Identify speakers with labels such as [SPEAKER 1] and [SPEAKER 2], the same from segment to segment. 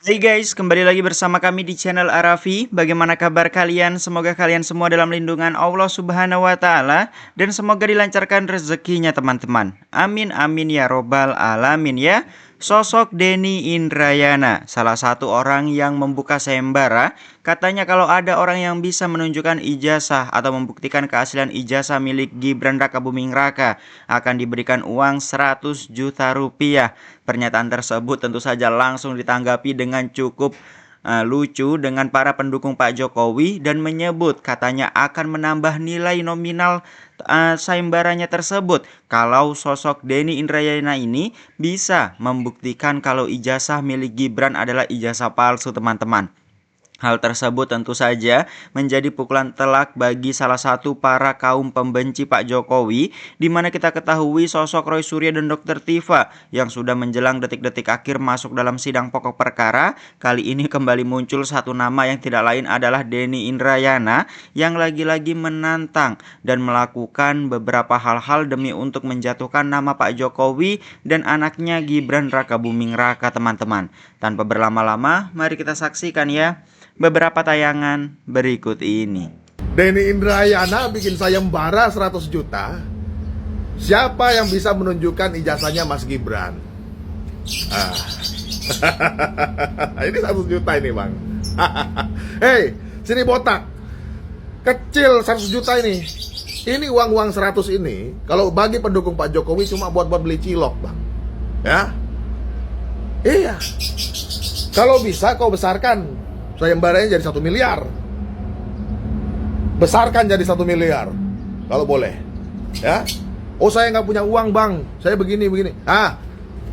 [SPEAKER 1] Hai guys, kembali lagi bersama kami di channel Arafi. Bagaimana kabar kalian? Semoga kalian semua dalam lindungan Allah Subhanahu wa Ta'ala, dan semoga dilancarkan rezekinya, teman-teman. Amin, amin ya Robbal 'Alamin ya. Sosok Denny Indrayana, salah satu orang yang membuka sayembara. Katanya kalau ada orang yang bisa menunjukkan ijazah atau membuktikan keaslian ijazah milik Gibran Rakabuming Raka, akan diberikan uang 100 juta rupiah. Pernyataan tersebut tentu saja langsung ditanggapi dengan cukup lucu dengan para pendukung Pak Jokowi, dan menyebut katanya akan menambah nilai nominal sayembaranya tersebut kalau sosok Denny Indrayana ini bisa membuktikan kalau ijazah milik Gibran adalah ijazah palsu, teman-teman. Hal tersebut tentu saja menjadi pukulan telak bagi salah satu para kaum pembenci Pak Jokowi, di mana kita ketahui sosok Roy Suryo dan Dr. Tiva yang sudah menjelang detik-detik akhir masuk dalam sidang pokok perkara. Kali ini kembali muncul satu nama yang tidak lain adalah Denny Indrayana yang lagi-lagi menantang dan melakukan beberapa hal-hal demi untuk menjatuhkan nama Pak Jokowi dan anaknya Gibran Rakabuming Raka, teman-teman. Tanpa berlama-lama, mari kita saksikan ya beberapa tayangan berikut ini.
[SPEAKER 2] Denny Indrayana bikin sayembara 100 juta. Siapa yang bisa menunjukkan ijazahnya Mas Gibran? Ah. Ini 100 juta ini, Bang. Hei, sini botak. Kecil 100 juta ini. Ini uang-uang 100 ini kalau bagi pendukung Pak Jokowi cuma buat beli cilok, Bang. Ya? Iya. Kalau bisa kau besarkan sayembaranya jadi 1 miliar. Besarkan jadi 1 miliar kalau boleh. Ya. Oh, saya nggak punya uang, Bang. Saya begini.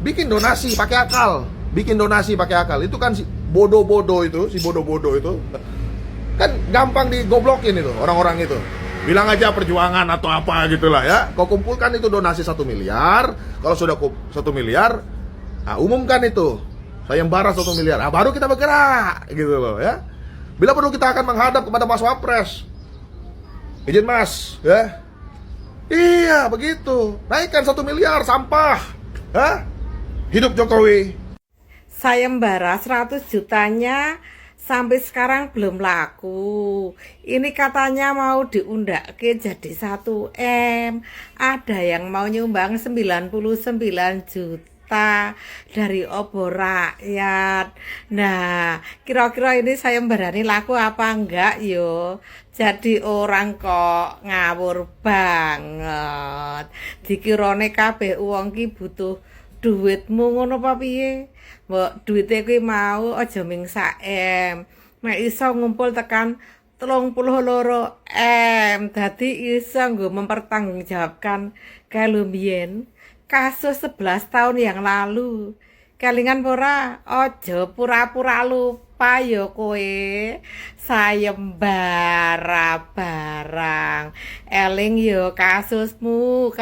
[SPEAKER 2] Bikin donasi pakai akal. Bikin donasi pakai akal. Itu kan si bodoh-bodoh itu, kan gampang digoblokin itu orang-orang itu. Bilang aja perjuangan atau apa gitulah ya. Kau kumpulkan itu donasi 1 miliar. Kalau sudah 1 miliar, umumkan itu sayembara 1 miliar. Baru kita bergerak gitu loh ya. Bila perlu kita akan menghadap kepada Mas Wapres. Izin Mas, ya. Iya, begitu. Naikkan 1 miliar sampah. Hah? Hidup Jokowi.
[SPEAKER 3] Sayembara 100 jutanya sampai sekarang belum laku. Ini katanya mau diundake jadi 1 M. Ada yang mau nyumbang 99 juta dari obor rakyat. Nah, kira-kira ini sayembara ini laku apa enggak yo? Jadi orang kok ngawur banget. Dikirone kabeh wong ki butuh duitmu ngono apa piye? Mbok duite kuwi mau aja ming 1 M. Nek iso ngumpul tekan 32 M. Dadi iso nggo mempertanggungjawabkan kalau mbiyen kasus 11 tahun yang lalu. Kelingan ora, aja pura-pura lupa ya kowe. Sayembara barang. Eling ya kasusmu.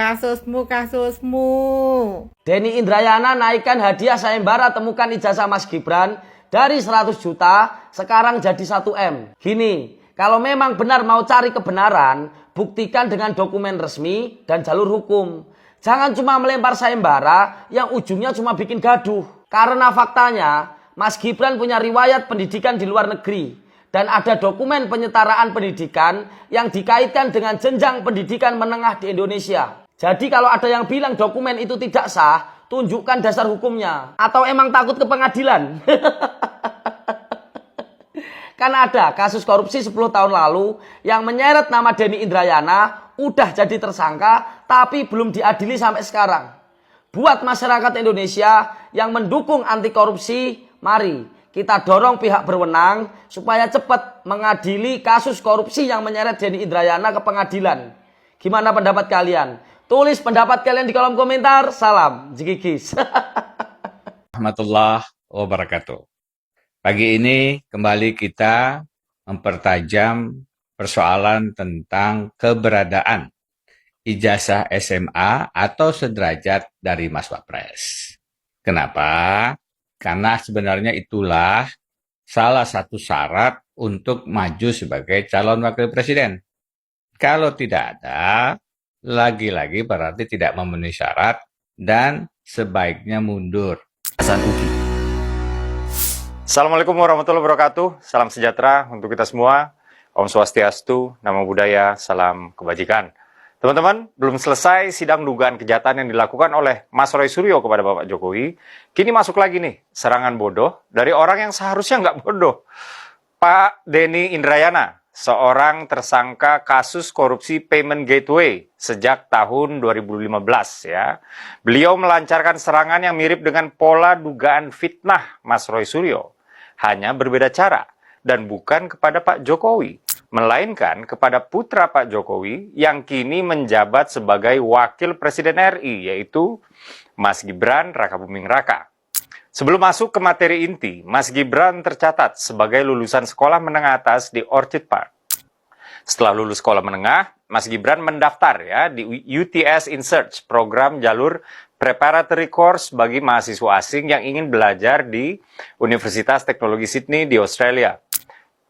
[SPEAKER 4] Denny Indrayana naikkan hadiah sayembara temukan ijazah Mas Gibran dari 100 juta sekarang jadi 1 M. Gini, kalau memang benar mau cari kebenaran, buktikan dengan dokumen resmi dan jalur hukum. Jangan cuma melempar sayembara yang ujungnya cuma bikin gaduh. Karena faktanya, Mas Gibran punya riwayat pendidikan di luar negeri. Dan ada dokumen penyetaraan pendidikan yang dikaitkan dengan jenjang pendidikan menengah di Indonesia. Jadi kalau ada yang bilang dokumen itu tidak sah, tunjukkan dasar hukumnya. Atau emang takut ke pengadilan? Kan ada kasus korupsi 10 tahun lalu yang menyeret nama Denny Indrayana, udah jadi tersangka tapi belum diadili sampai sekarang. Buat masyarakat Indonesia yang mendukung anti korupsi, mari kita dorong pihak berwenang supaya cepat mengadili kasus korupsi yang menyeret Denny Indrayana ke pengadilan. Gimana pendapat kalian? Tulis pendapat kalian di kolom komentar. Salam Jigigis.
[SPEAKER 5] Warahmatullahi wabarakatuh. Pagi ini kembali kita mempertajam persoalan tentang keberadaan ijazah SMA atau sederajat dari Mas Wapres. Kenapa? Karena sebenarnya itulah salah satu syarat untuk maju sebagai calon wakil presiden. Kalau tidak ada, lagi-lagi berarti tidak memenuhi syarat dan sebaiknya mundur.
[SPEAKER 1] Hasan Uki.
[SPEAKER 6] Assalamualaikum warahmatullahi wabarakatuh. Salam sejahtera untuk kita semua. Om Swastiastu, Namo Buddhaya, salam kebajikan. Teman-teman, belum selesai sidang dugaan kejahatan yang dilakukan oleh Mas Roy Suryo kepada Bapak Jokowi. Kini masuk lagi nih, serangan bodoh dari orang yang seharusnya nggak bodoh. Pak Denny Indrayana, seorang tersangka kasus korupsi payment gateway sejak tahun 2015 ya. Beliau melancarkan serangan yang mirip dengan pola dugaan fitnah Mas Roy Suryo. Hanya berbeda cara dan bukan kepada Pak Jokowi, melainkan kepada putra Pak Jokowi yang kini menjabat sebagai Wakil Presiden RI, yaitu Mas Gibran Rakabuming Raka. Sebelum masuk ke materi inti, Mas Gibran tercatat sebagai lulusan sekolah menengah atas di Orchid Park. Setelah lulus sekolah menengah, Mas Gibran mendaftar ya di UTS In Search, program jalur preparatory course bagi mahasiswa asing yang ingin belajar di Universitas Teknologi Sydney di Australia.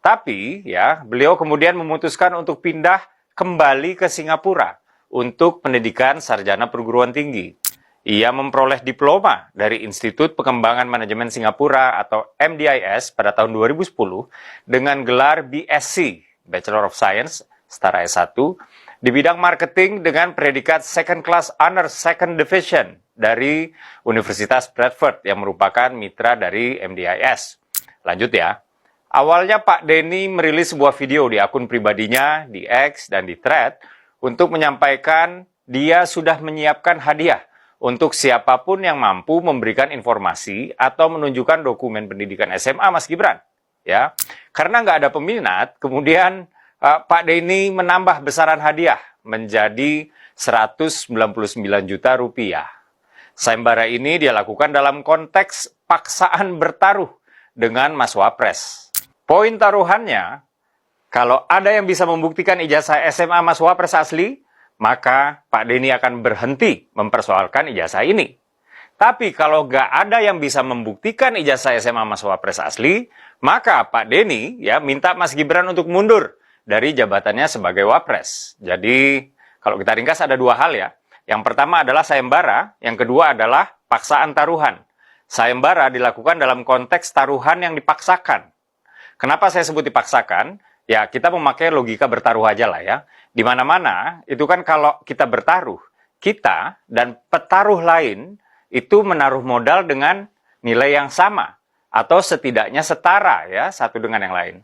[SPEAKER 6] Tapi ya, beliau kemudian memutuskan untuk pindah kembali ke Singapura untuk pendidikan sarjana perguruan tinggi. Ia memperoleh diploma dari Institut Pengembangan Manajemen Singapura atau MDIS pada tahun 2010 dengan gelar BSc, Bachelor of Science, setara S1, di bidang marketing dengan predikat Second Class Honor Second Division dari Universitas Bradford yang merupakan mitra dari MDIS. Lanjut ya. Awalnya Pak Denny merilis sebuah video di akun pribadinya, di X dan di Thread untuk menyampaikan dia sudah menyiapkan hadiah untuk siapapun yang mampu memberikan informasi atau menunjukkan dokumen pendidikan SMA Mas Gibran. Ya, karena nggak ada peminat, kemudian Pak Denny menambah besaran hadiah menjadi 199 juta rupiah. Sayembara ini dia lakukan dalam konteks paksaan bertaruh dengan Mas Wapres. Poin taruhannya, kalau ada yang bisa membuktikan ijazah SMA Mas Wapres asli, maka Pak Denny akan berhenti mempersoalkan ijazah ini. Tapi kalau nggak ada yang bisa membuktikan ijazah SMA Mas Wapres asli, maka Pak Denny ya minta Mas Gibran untuk mundur dari jabatannya sebagai Wapres. Jadi kalau kita ringkas ada dua hal ya. Yang pertama adalah sayembara, yang kedua adalah paksaan taruhan. Sayembara dilakukan dalam konteks taruhan yang dipaksakan. Kenapa saya sebut dipaksakan? Ya kita memakai logika bertaruh aja lah ya. Di mana-mana itu kan kalau kita bertaruh, kita dan petaruh lain itu menaruh modal dengan nilai yang sama atau setidaknya setara ya satu dengan yang lain.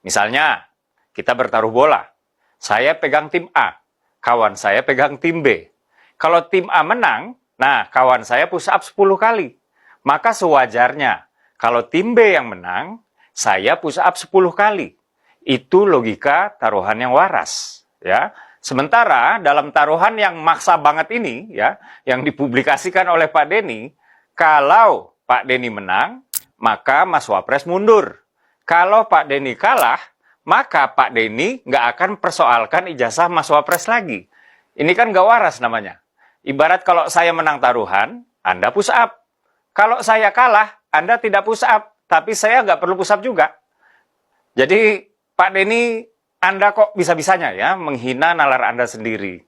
[SPEAKER 6] Misalnya kita bertaruh bola, saya pegang tim A, kawan saya pegang tim B. Kalau tim A menang, nah kawan saya push up 10 kali. Maka sewajarnya kalau tim B yang menang, saya push up 10 kali. Itu logika taruhan yang waras ya. Sementara dalam taruhan yang maksa banget ini ya, yang dipublikasikan oleh Pak Denny, kalau Pak Denny menang, maka Mas Wapres mundur. Kalau Pak Denny kalah, maka Pak Denny nggak akan persoalkan ijazah Mas Wapres lagi. Ini kan nggak waras namanya. Ibarat kalau saya menang taruhan, Anda push up. Kalau saya kalah, Anda tidak push up, tapi saya nggak perlu push up juga. Jadi Pak Denny, Anda kok bisa-bisanya ya menghina nalar Anda sendiri.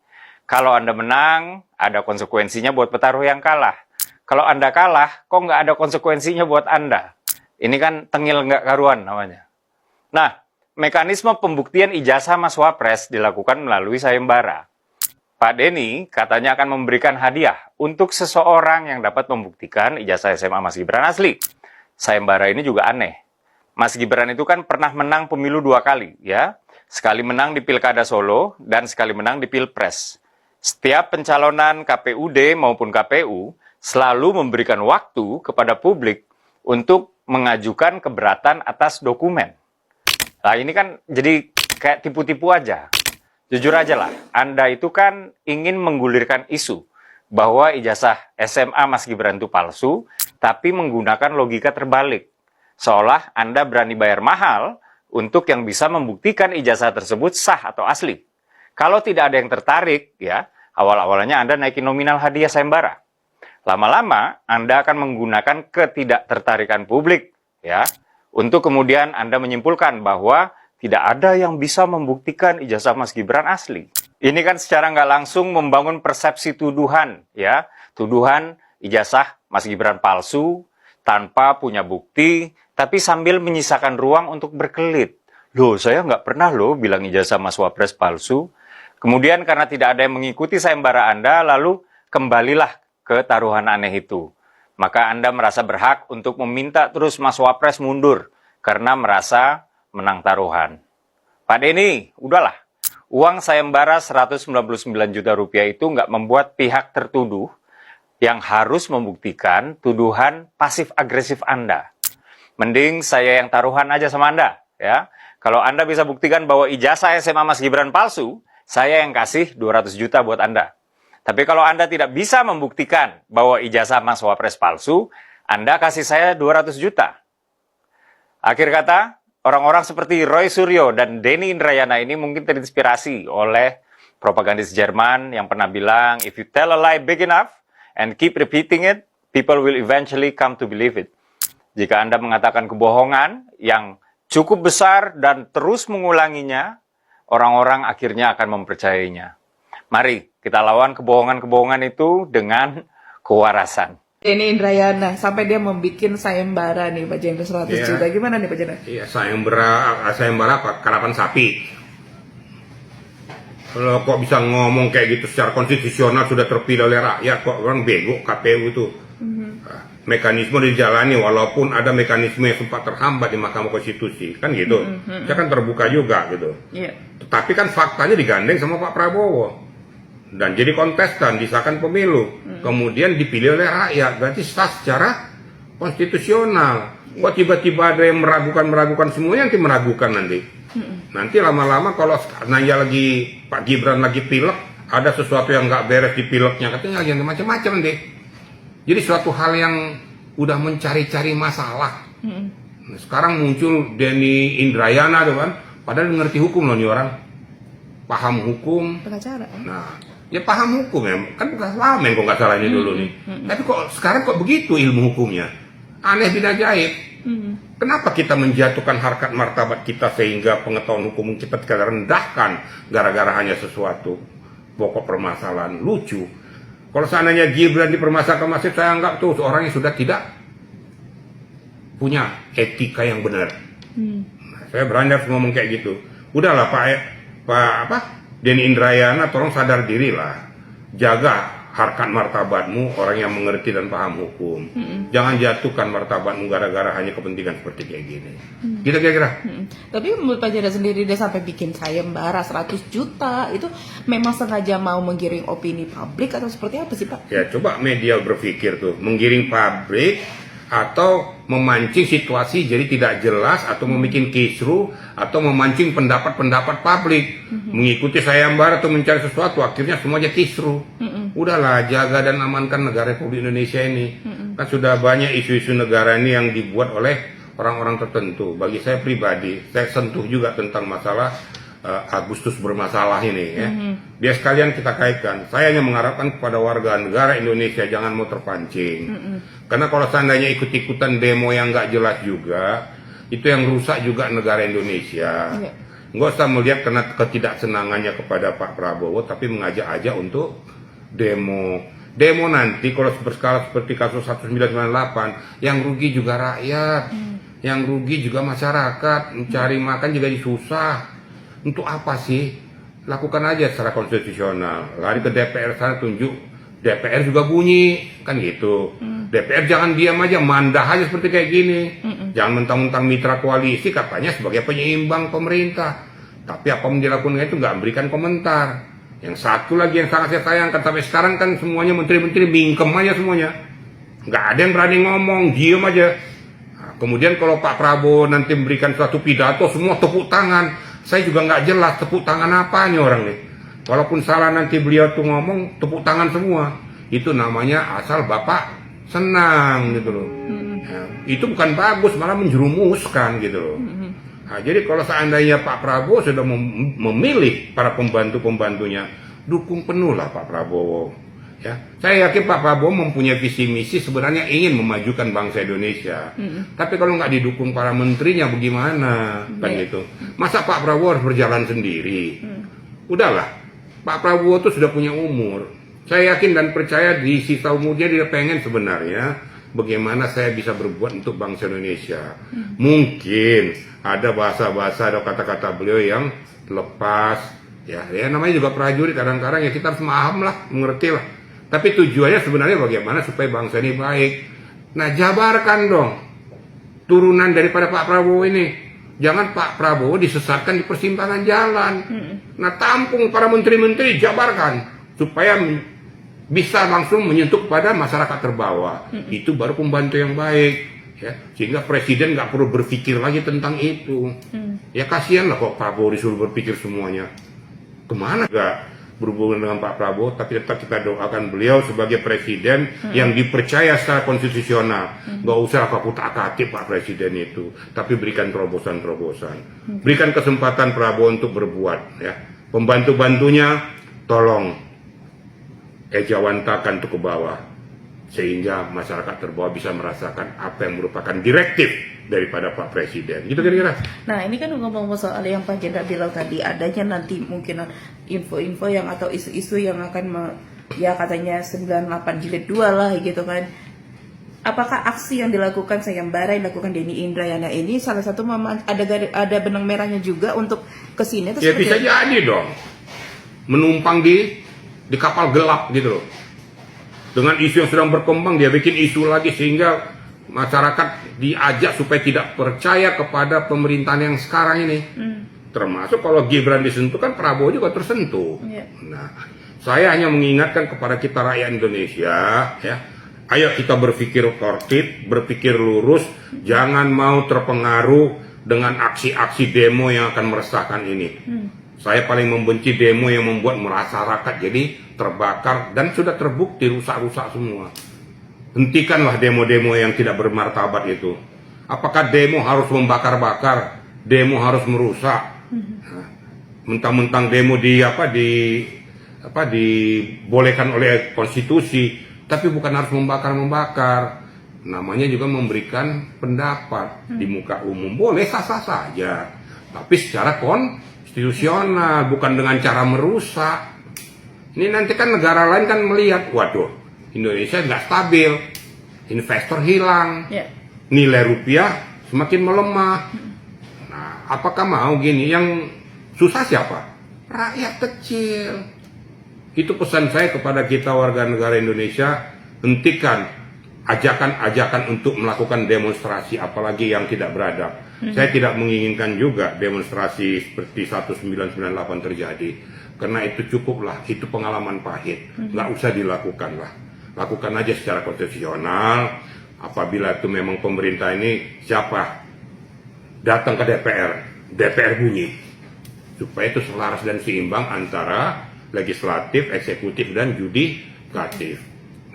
[SPEAKER 6] Kalau Anda menang, ada konsekuensinya buat petaruh yang kalah. Kalau Anda kalah, kok nggak ada konsekuensinya buat Anda? Ini kan tengil nggak karuan namanya. Nah, mekanisme pembuktian ijazah Mas Wapres dilakukan melalui sayembara. Pak Denny katanya akan memberikan hadiah untuk seseorang yang dapat membuktikan ijazah SMA Mas Gibran asli. Sayembara ini juga aneh. Mas Gibran itu kan pernah menang pemilu 2 kali ya. Sekali menang di Pilkada Solo dan sekali menang di Pilpres. Setiap pencalonan KPUD maupun KPU selalu memberikan waktu kepada publik untuk mengajukan keberatan atas dokumen. Nah ini kan jadi kayak tipu-tipu aja. Jujur aja lah, Anda itu kan ingin menggulirkan isu bahwa ijazah SMA Mas Gibran itu palsu, tapi menggunakan logika terbalik. Seolah Anda berani bayar mahal untuk yang bisa membuktikan ijazah tersebut sah atau asli. Kalau tidak ada yang tertarik, ya awal-awalnya Anda naikin nominal hadiah sayembara. Lama-lama Anda akan menggunakan ketidaktertarikan publik, ya, untuk kemudian Anda menyimpulkan bahwa tidak ada yang bisa membuktikan ijazah Mas Gibran asli. Ini kan secara nggak langsung membangun persepsi tuduhan, ya, tuduhan ijazah Mas Gibran palsu tanpa punya bukti, tapi sambil menyisakan ruang untuk berkelit. Loh, saya nggak pernah loh bilang ijazah Mas Wapres palsu. Kemudian karena tidak ada yang mengikuti sayembara Anda, lalu kembalilah ke taruhan aneh itu. Maka Anda merasa berhak untuk meminta terus Mas Wapres mundur karena merasa menang taruhan. Pak Denny, udahlah. Uang sayembara 199 juta rupiah itu nggak membuat pihak tertuduh yang harus membuktikan tuduhan pasif-agresif Anda. Mending saya yang taruhan aja sama Anda, ya. Kalau Anda bisa buktikan bahwa ijazah SMA Mas Gibran palsu, saya yang kasih 200 juta buat Anda. Tapi kalau Anda tidak bisa membuktikan bahwa ijazah Mas Wapres palsu, Anda kasih saya 200 juta. Akhir kata, orang-orang seperti Roy Suryo dan Denny Indrayana ini mungkin terinspirasi oleh propagandis Jerman yang pernah bilang, if you tell a lie big enough and keep repeating it, people will eventually come to believe it. Jika Anda mengatakan kebohongan yang cukup besar dan terus mengulanginya, orang-orang akhirnya akan mempercayainya. Mari kita lawan kebohongan-kebohongan itu dengan kewarasan.
[SPEAKER 3] Ini Indrayana sampai dia membuat sayembara nih Pak Jendro 100 juta. Gimana nih Pak Jendro?
[SPEAKER 7] Iya, sayembara karapan sapi. Kalau kok bisa ngomong kayak gitu secara konstitusional sudah terpilih oleh rakyat, kok orang bego KPU itu. Mekanisme dijalani walaupun ada mekanisme yang sempat terhambat di Mahkamah Konstitusi, kan gitu. Saya kan terbuka juga gitu. Tapi kan faktanya digandeng sama Pak Prabowo. Dan jadi kontestan, disahkan pemilu. Kemudian dipilih oleh rakyat, berarti sah secara konstitusional. Kok tiba-tiba ada yang meragukan semuanya, nanti meragukan nanti. Nanti lama-lama kalau nanya lagi Pak Gibran lagi pilek, ada sesuatu yang nggak beres di pileknya, katanya lagi macam-macam nanti. Jadi suatu hal yang udah mencari-cari masalah. Nah, sekarang muncul Denny Indrayana tuh kan, padahal ngerti hukum loh nih orang. Paham hukum.
[SPEAKER 3] Pengacara.
[SPEAKER 7] Nah, ya paham hukum ya, kan bukan lama kok nggak salahnya dulu nih. Tapi kok sekarang kok begitu ilmu hukumnya? Aneh bida gaib. Kenapa kita menjatuhkan harkat martabat kita sehingga pengetahuan hukum kita rendahkan gara-gara hanya sesuatu pokok permasalahan lucu? Kalau seandainya Gibran dipermasalahkan masih, saya anggap tuh seorang yang sudah tidak punya etika yang benar. Nah, saya berani harus ngomong kayak gitu. Udahlah Denny Indrayana, tolong sadar diri lah. Jaga harkat martabatmu, orang yang mengerti dan paham hukum. Jangan jatuhkan martabatmu gara-gara hanya kepentingan seperti kayak gini. Gitu kira-kira.
[SPEAKER 3] Tapi menurut Pak Jendro sendiri dia sampai bikin sayembara 100 juta, itu memang sengaja mau menggiring opini publik atau seperti apa sih Pak?
[SPEAKER 7] Ya coba media berpikir tuh, menggiring publik atau memancing situasi jadi tidak jelas, atau membuat kisruh, atau memancing pendapat-pendapat publik, mengikuti sayembara atau mencari sesuatu, akhirnya semuanya kisruh. Udahlah, jaga dan amankan negara Republik Indonesia ini. Kan sudah banyak isu-isu negara ini yang dibuat oleh orang-orang tertentu. Bagi saya pribadi, saya sentuh juga tentang masalah Agustus bermasalah ini ya. Biar sekalian kita kaitkan. Saya hanya mengharapkan kepada warga negara Indonesia jangan mau terpancing. Karena kalau seandainya ikut-ikutan demo yang nggak jelas juga, itu yang rusak juga negara Indonesia. Nggak usah melihat karena ketidaksenangannya kepada Pak Prabowo, tapi mengajak-ajak untuk demo. Demo nanti kalau berskala seperti kasus 1998, yang rugi juga rakyat, yang rugi juga masyarakat, mencari makan juga susah. Untuk apa sih? Lakukan aja secara konstitusional. Lari ke DPR sana, tunjuk DPR juga bunyi, kan gitu. DPR jangan diam aja, mandah aja seperti kayak gini. Jangan mentang-mentang mitra koalisi katanya sebagai penyeimbang pemerintah. Tapi apa yang dilakukan itu nggak memberikan komentar. Yang satu lagi yang sangat saya sayangkan, sampai sekarang kan semuanya menteri-menteri mingkem aja semuanya. Nggak ada yang berani ngomong, diem aja. Nah, kemudian kalau Pak Prabowo nanti memberikan suatu pidato, semua tepuk tangan. Saya juga nggak jelas tepuk tangan apanya orang nih. Walaupun salah nanti beliau tuh ngomong, tepuk tangan semua. Itu namanya asal Bapak senang gitu loh. Nah, itu bukan bagus, malah menjerumuskan gitu loh. Nah, jadi kalau seandainya Pak Prabowo sudah memilih para pembantu-pembantunya, dukung penuh lah Pak Prabowo. Ya, saya yakin Pak Prabowo mempunyai visi misi sebenarnya ingin memajukan bangsa Indonesia. Tapi kalau nggak didukung para menterinya bagaimana? Kan gitu. Masa Pak Prabowo harus berjalan sendiri? Udahlah, Pak Prabowo itu sudah punya umur. Saya yakin dan percaya di sisa umurnya dia pengen sebenarnya bagaimana saya bisa berbuat untuk bangsa Indonesia. Mungkin ada bahasa-bahasa atau kata-kata beliau yang lepas, ya namanya juga prajurit, kadang-kadang ya kita harus paham lah, mengerti lah. Tapi tujuannya sebenarnya bagaimana supaya bangsa ini baik. Nah, jabarkan dong turunan daripada Pak Prabowo ini. Jangan Pak Prabowo disesatkan di persimpangan jalan. Nah, tampung para menteri-menteri, jabarkan supaya bisa langsung menyentuh kepada masyarakat terbawah. Itu baru pembantu yang baik, ya. Sehingga presiden nggak perlu berpikir lagi tentang itu. Ya kasihan lah kok Prabowo disuruh berpikir semuanya. Kemana nggak berhubungan dengan Pak Prabowo, tapi tetap kita doakan beliau sebagai presiden yang dipercaya secara konstitusional. Nggak usah apa kutak-atik Pak Presiden itu, tapi berikan terobosan-terobosan. Berikan kesempatan Prabowo untuk berbuat, ya. Pembantu-bantunya tolong ejawantakan itu ke bawah, sehingga masyarakat terbawah bisa merasakan apa yang merupakan direktif daripada Pak Presiden. Gitu kira-kira.
[SPEAKER 8] Nah, ini kan ngomong soal yang Pak Jendra bilang tadi, adanya nanti mungkin info-info yang atau isu-isu yang akan ya katanya 98 jilid 2 lah gitu kan. Apakah aksi yang dilakukan sayembara yang dilakukan Denny Indrayana ini salah satu ada benang merahnya juga untuk kesini?
[SPEAKER 7] Ya bisa jadi dong. Menumpang di kapal gelap gitu loh. Dengan isu yang sedang berkembang dia bikin isu lagi sehingga masyarakat diajak supaya tidak percaya kepada pemerintahan yang sekarang ini. Termasuk kalau Gibran disentuh kan Prabowo juga tersentuh. Nah, saya hanya mengingatkan kepada kita rakyat Indonesia, ya, ayo kita berpikir tertib, berpikir lurus, jangan mau terpengaruh dengan aksi-aksi demo yang akan meresahkan ini. Saya paling membenci demo yang membuat masyarakat jadi terbakar dan sudah terbukti rusak-rusak semua. Hentikanlah demo-demo yang tidak bermartabat itu. Apakah demo harus membakar-bakar? Demo harus merusak? Mentang-mentang demo dibolehkan oleh konstitusi, tapi bukan harus membakar-membakar. Namanya juga memberikan pendapat di muka umum. Boleh sah-sah saja, tapi secara konstitusional, bukan dengan cara merusak. Ini nanti kan negara lain kan melihat, waduh, Indonesia nggak stabil, investor hilang, nilai rupiah semakin melemah. Nah, apakah mau gini? Yang susah siapa? Rakyat kecil. Itu pesan saya kepada kita warga negara Indonesia, hentikan ajakan-ajakan untuk melakukan demonstrasi, apalagi yang tidak beradab. Saya tidak menginginkan juga demonstrasi seperti 1998 terjadi, karena itu cukuplah, itu pengalaman pahit, nggak usah dilakukan lah. Lakukan aja secara konstitusional. Apabila itu memang pemerintah ini siapa datang ke DPR bunyi, supaya itu selaras dan seimbang antara legislatif, eksekutif, dan yudikatif.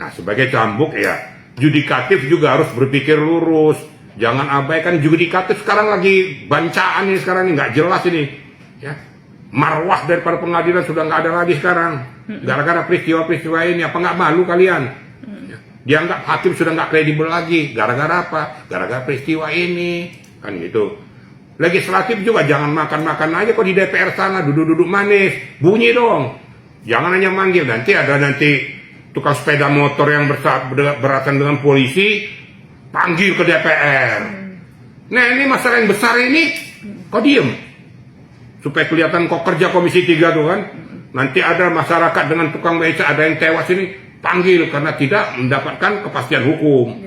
[SPEAKER 7] Nah, sebagai cambuk ya, yudikatif juga harus berpikir lurus. Jangan abaikan yudikatif. Sekarang lagi bancaan ini, sekarang ini nggak jelas ini, ya. Marwah daripada pengadilan sudah nggak ada lagi sekarang. Gara-gara peristiwa-peristiwa ini, apa nggak malu kalian? Dianggap hakim sudah nggak kredibel lagi. Gara-gara apa? Gara-gara peristiwa ini, kan gitu. Legislatif juga jangan makan-makan aja kok di DPR sana, duduk-duduk manis, bunyi dong. Jangan hanya manggil, nanti ada tukang sepeda motor yang beratan dengan polisi, panggil ke DPR. Nah, ini masalah yang besar ini, kok diem? Supaya kelihatan kok kerja Komisi 3 tuh kan. Nanti ada masyarakat dengan tukang beca, ada yang tewas ini, panggil karena tidak mendapatkan kepastian hukum.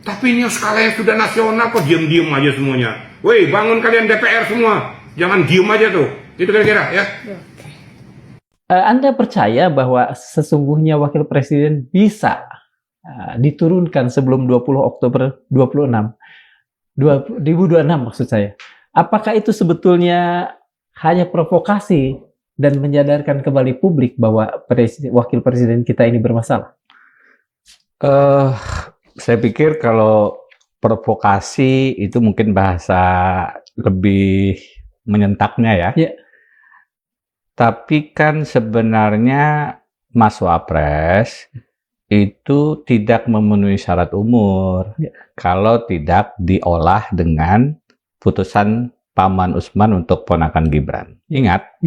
[SPEAKER 7] Tapi ini skalanya sudah nasional, kok diem-diem aja semuanya. Woi, bangun kalian DPR semua, jangan diem aja tuh. Itu kira-kira ya.
[SPEAKER 9] Anda percaya bahwa sesungguhnya Wakil Presiden bisa diturunkan sebelum 20 Oktober 2026 maksud saya? Apakah itu sebetulnya hanya provokasi dan menyadarkan kembali publik bahwa Wakil Presiden kita ini bermasalah?
[SPEAKER 5] Saya pikir kalau provokasi itu mungkin bahasa lebih menyentaknya ya. Tapi kan sebenarnya Mas Wapres itu tidak memenuhi syarat umur kalau tidak diolah dengan putusan Paman Usman untuk ponakan Gibran. Ingat,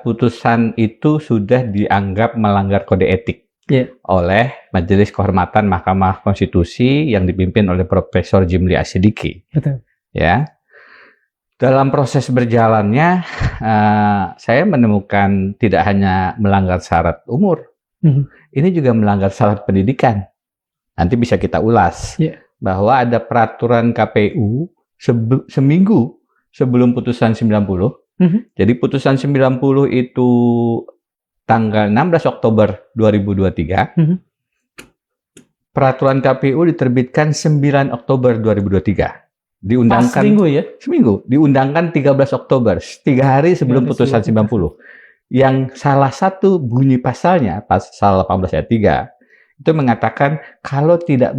[SPEAKER 5] putusan itu sudah dianggap melanggar kode etik.
[SPEAKER 9] Iya.
[SPEAKER 5] oleh Majelis Kehormatan Mahkamah Konstitusi yang dipimpin oleh Profesor Jimli Asidiki.
[SPEAKER 9] Betul.
[SPEAKER 5] Ya, dalam proses berjalannya saya menemukan tidak hanya melanggar syarat umur, ini juga melanggar syarat pendidikan. Nanti bisa kita ulas bahwa ada peraturan KPU seminggu sebelum putusan 90. Jadi putusan 90 itu tanggal 16 Oktober 2023. Peraturan KPU diterbitkan 9 Oktober 2023. Diundangkan
[SPEAKER 9] seminggu ya?
[SPEAKER 5] Seminggu. Diundangkan 13 Oktober, 3 hari sebelum putusan 90. Yang salah satu bunyi pasalnya, pasal 18 ayat 3, itu mengatakan kalau tidak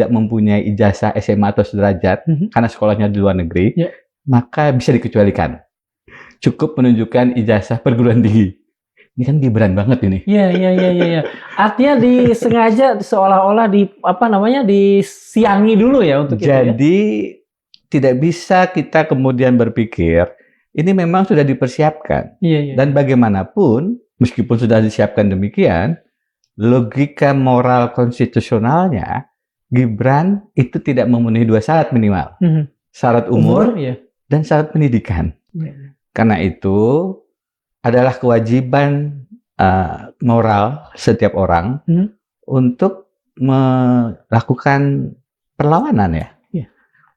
[SPEAKER 5] mempunyai ijazah SMA atau sederajat karena sekolahnya di luar negeri, maka bisa dikecualikan. Cukup menunjukkan ijazah perguruan tinggi. Ini kan Gibran banget ini.
[SPEAKER 9] Iya. Artinya disengaja seolah-olah disiangi dulu ya untuk
[SPEAKER 5] Jadi tidak bisa kita kemudian berpikir ini memang sudah dipersiapkan. Dan bagaimanapun meskipun sudah disiapkan demikian, logika moral konstitusionalnya Gibran itu tidak memenuhi 2 syarat minimal. Syarat umur dan syarat pendidikan. Karena itu adalah kewajiban moral setiap orang untuk melakukan perlawanan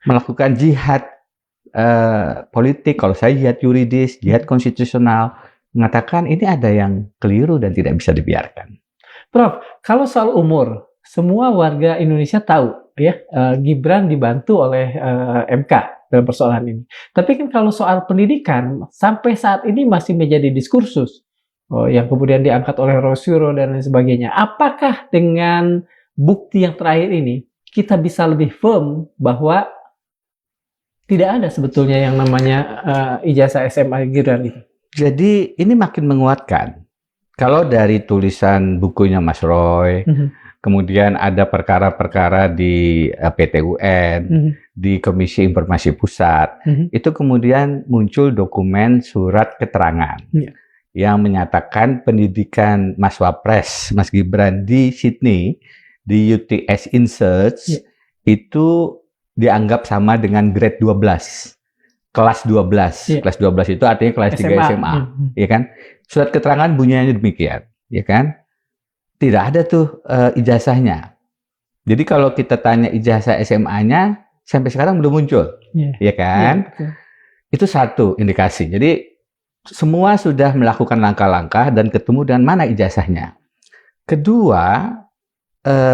[SPEAKER 5] melakukan jihad politik. Kalau saya jihad yuridis, jihad konstitusional, mengatakan ini ada yang keliru dan tidak bisa dibiarkan.
[SPEAKER 9] Prof, kalau soal umur, semua warga Indonesia tahu ya, Gibran dibantu oleh MK dalam persoalan ini. Tapi kan kalau soal pendidikan, sampai saat ini masih menjadi diskursus yang kemudian diangkat oleh Rosyuro dan lain sebagainya. Apakah dengan bukti yang terakhir ini, kita bisa lebih firm bahwa tidak ada sebetulnya yang namanya ijazah SMA Gibran itu?
[SPEAKER 5] Jadi ini makin menguatkan. Kalau dari tulisan bukunya Mas Roy, kemudian ada perkara-perkara di PT UN, di Komisi Informasi Pusat, itu kemudian muncul dokumen surat keterangan yang menyatakan pendidikan Mas Wapres, Mas Gibran di Sydney, di UTS InSearch, itu dianggap sama dengan grade 12. Kelas 12. Kelas 12 itu artinya kelas 3 SMA. Ya kan? Surat keterangan bunyinya demikian. Ya kan? Tidak ada tuh ijazahnya. Jadi kalau kita tanya ijazah SMA-nya, sampai sekarang belum muncul. Ya kan? Itu satu indikasi. Jadi semua sudah melakukan langkah-langkah dan ketemu dengan mana ijazahnya. Kedua,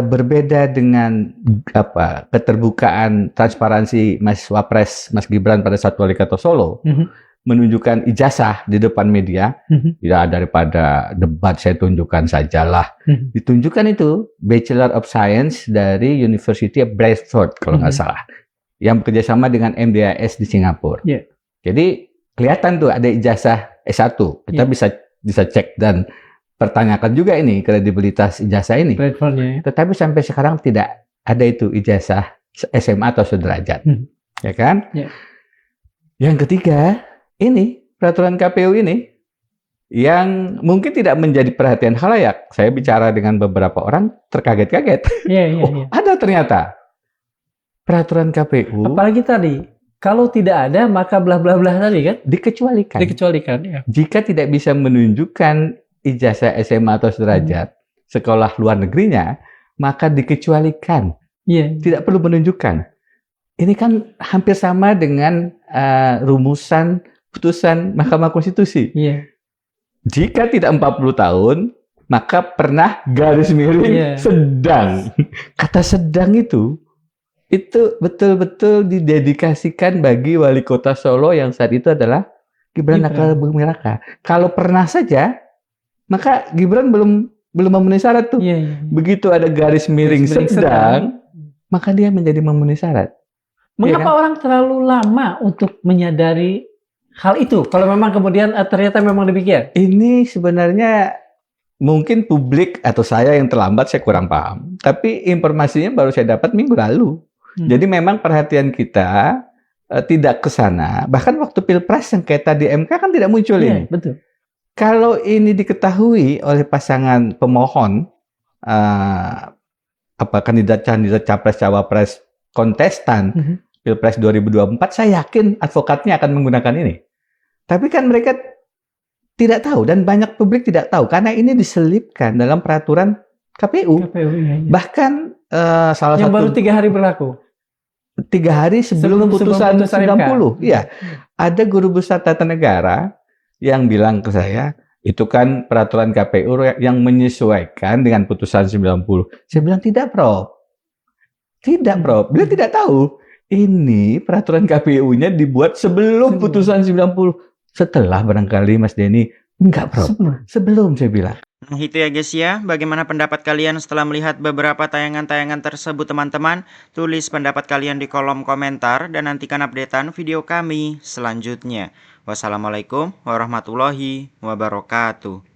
[SPEAKER 5] berbeda dengan keterbukaan transparansi Mas Wapres, Mas Gibran pada saat Wali Kota Solo, menunjukkan ijazah di depan media, tidak daripada debat saya tunjukkan sajalah. Ditunjukkan itu Bachelor of Science dari University of Bradford kalau nggak salah, yang bekerjasama dengan MDIS di Singapura. Jadi kelihatan tuh ada ijazah S1, kita bisa cek dan pertanyakan juga ini kredibilitas ijazah ini. Tetapi sampai sekarang tidak ada itu ijazah SMA atau sederajat, ya kan? Yang ketiga, ini peraturan KPU ini yang mungkin tidak menjadi perhatian khalayak. Saya bicara dengan beberapa orang terkaget-kaget. Ada ternyata peraturan KPU.
[SPEAKER 9] Apalagi tadi, kalau tidak ada maka bla bla bla tadi kan?
[SPEAKER 5] Dikecualikan.
[SPEAKER 9] Ya.
[SPEAKER 5] Jika tidak bisa menunjukkan ijazah SMA atau sederajat sekolah luar negerinya, maka dikecualikan. Tidak perlu menunjukkan. Ini kan hampir sama dengan rumusan putusan Mahkamah Konstitusi. Jika tidak 40 tahun, maka pernah garis miring sedang. Kata sedang itu betul-betul didedikasikan bagi Wali Kota Solo yang saat itu adalah Gibran Raka Buming Raka. Kalau pernah saja, maka Gibran belum memenuhi syarat tuh. Begitu ada garis miring sedang, maka dia menjadi memenuhi syarat.
[SPEAKER 9] Mengapa orang terlalu lama untuk menyadari hal itu? Kalau memang kemudian ternyata memang demikian.
[SPEAKER 5] Ini sebenarnya mungkin publik atau saya yang terlambat, saya kurang paham. Tapi informasinya baru saya dapat minggu lalu. Jadi memang perhatian kita tidak ke sana. Bahkan waktu Pilpres sengketa di MK kan tidak muncul ini.
[SPEAKER 9] Betul.
[SPEAKER 5] Kalau ini diketahui oleh pasangan pemohon, kandidat capres cawapres kontestan Pilpres 2024, saya yakin advokatnya akan menggunakan ini. Tapi kan mereka tidak tahu dan banyak publik tidak tahu karena ini diselipkan dalam peraturan KPU.
[SPEAKER 9] Iya.
[SPEAKER 5] Bahkan salah
[SPEAKER 9] Yang
[SPEAKER 5] satu
[SPEAKER 9] baru 3 hari berlaku.
[SPEAKER 5] 3 hari sebelum putusan 90. Iya. Ada guru besar tata negara yang bilang ke saya, itu kan peraturan KPU yang menyesuaikan dengan putusan 90. Saya bilang tidak, Prof. Tidak, Prof. Beliau tidak tahu. Ini peraturan KPU-nya dibuat sebelum putusan 90. Setelah barangkali Mas Denny. Enggak, Prof. Sebelum saya bilang.
[SPEAKER 1] Nah itu ya guys ya, bagaimana pendapat kalian setelah melihat beberapa tayangan-tayangan tersebut teman-teman? Tulis pendapat kalian di kolom komentar dan nantikan updatean video kami selanjutnya. Wassalamualaikum warahmatullahi wabarakatuh.